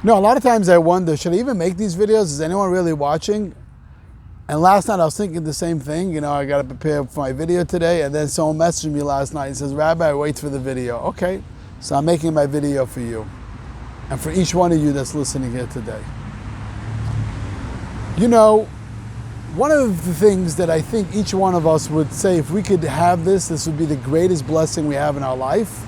A lot of times I wonder, should I even make these videos? Is anyone really watching? And last night I was thinking the same thing. I got to prepare for my video today. And then someone messaged me last night and says, Rabbi, wait for the video. Okay, so I'm making my video for you. And for each one of you that's listening here today. One of the things that I think each one of us would say, if we could have this would be the greatest blessing we have in our life,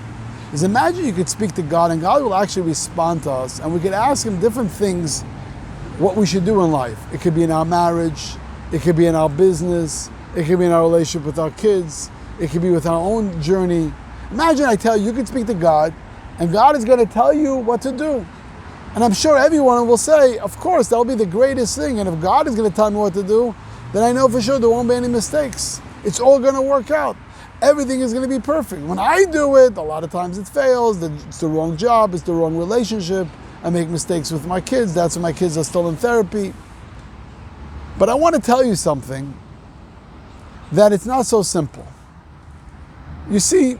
is imagine you could speak to God and God will actually respond to us and we could ask Him different things, what we should do in life. It could be in our marriage, it could be in our business, it could be in our relationship with our kids, it could be with our own journey. Imagine I tell you, you could speak to God and God is going to tell you what to do. And I'm sure everyone will say, of course, that'll be the greatest thing. And if God is going to tell me what to do, then I know for sure there won't be any mistakes. It's all going to work out. Everything is going to be perfect. When I do it, a lot of times it fails. It's the wrong job. It's the wrong relationship. I make mistakes with my kids. That's when my kids are still in therapy. But I want to tell you something, that it's not so simple. You see,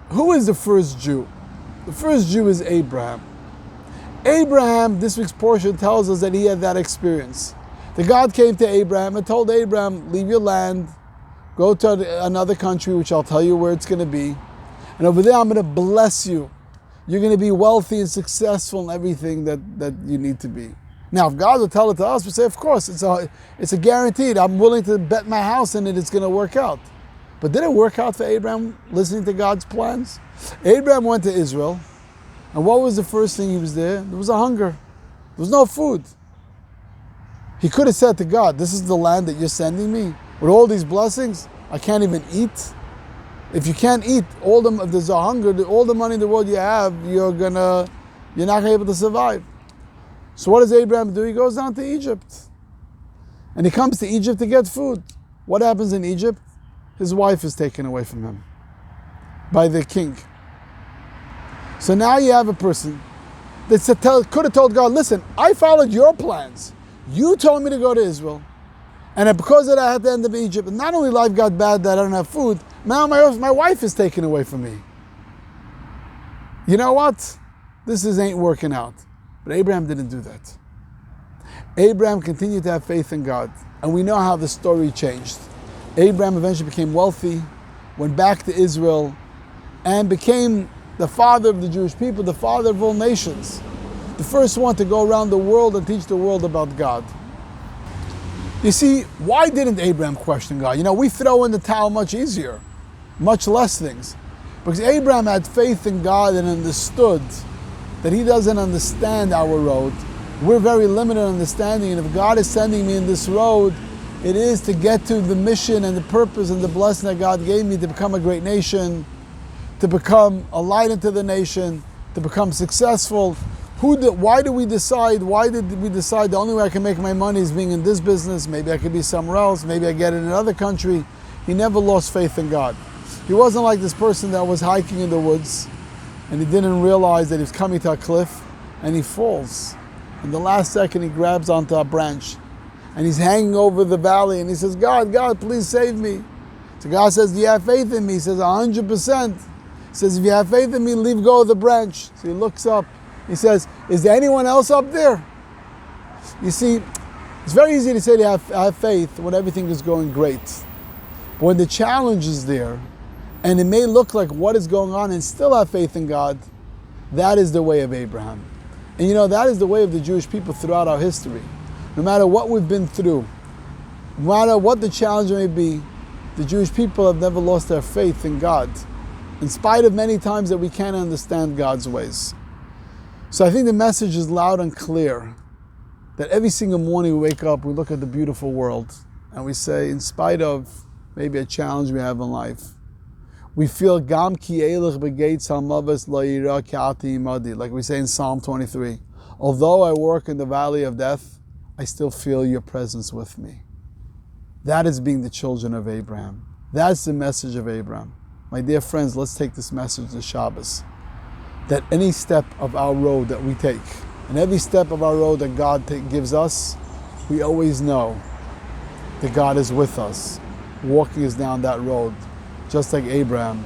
who is the first Jew? The first Jew is Abraham. Abraham, this week's portion tells us that he had that experience. That God came to Abraham and told Abraham, leave your land, go to another country, which I'll tell you where it's going to be. And over there, I'm going to bless you. You're going to be wealthy and successful in everything that you need to be. Now, if God will tell it to us, we say, of course, it's a guaranteed. I'm willing to bet my house in it, it's going to work out. But did it work out for Abraham listening to God's plans? Abraham went to Israel. And what was the first thing he was there? There was a hunger. There was no food. He could have said to God, this is the land that you're sending me? With all these blessings, I can't even eat. If you can't eat, if there's a hunger, all the money in the world you have, you're not going to be able to survive. So what does Abraham do? He goes down to Egypt. And he comes to Egypt to get food. What happens in Egypt? His wife is taken away from him by the king. So now you have a person that could have told God, listen, I followed your plans. You told me to go to Israel. And because of that, I had to end up in Egypt. And not only life got bad that I don't have food, now my wife is taken away from me. You know what? This ain't working out. But Abraham didn't do that. Abraham continued to have faith in God. And we know how the story changed. Abraham eventually became wealthy, went back to Israel, and became the father of the Jewish people, the father of all nations. The first one to go around the world and teach the world about God. You see, why didn't Abraham question God? We throw in the towel much easier, much less things. Because Abraham had faith in God and understood that he doesn't understand our road. We're very limited in understanding, and if God is sending me in this road, it is to get to the mission and the purpose and the blessing that God gave me to become a great nation, to become a light into the nation, to become successful. Why did we decide the only way I can make my money is being in this business? Maybe I could be somewhere else. Maybe I get it in another country. He never lost faith in God. He wasn't like this person that was hiking in the woods and he didn't realize that he was coming to a cliff and he falls. In the last second, he grabs onto a branch and he's hanging over the valley and he says, God, please save me. So God says, do you have faith in me? He says, 100%. He says, if you have faith in me, leave go of the branch. So he looks up. He says, is there anyone else up there? You see, it's very easy to say to have faith when everything is going great. But when the challenge is there, and it may look like what is going on and still have faith in God, that is the way of Abraham. And that is the way of the Jewish people throughout our history. No matter what we've been through, no matter what the challenge may be, the Jewish people have never lost their faith in God, in spite of many times that we can't understand God's ways. So I think the message is loud and clear, that every single morning we wake up, we look at the beautiful world, and we say, in spite of maybe a challenge we have in life, we feel Gam ki elech begates hamaves lo yira ka'ati imadi, like we say in Psalm 23. Although I work in the valley of death, I still feel your presence with me. That is being the children of Abraham. That's the message of Abraham. My dear friends, let's take this message to Shabbos. That any step of our road that we take, and every step of our road that God gives us, we always know that God is with us, walking us down that road, just like Abraham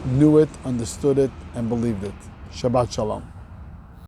knew it, understood it, and believed it. Shabbat Shalom.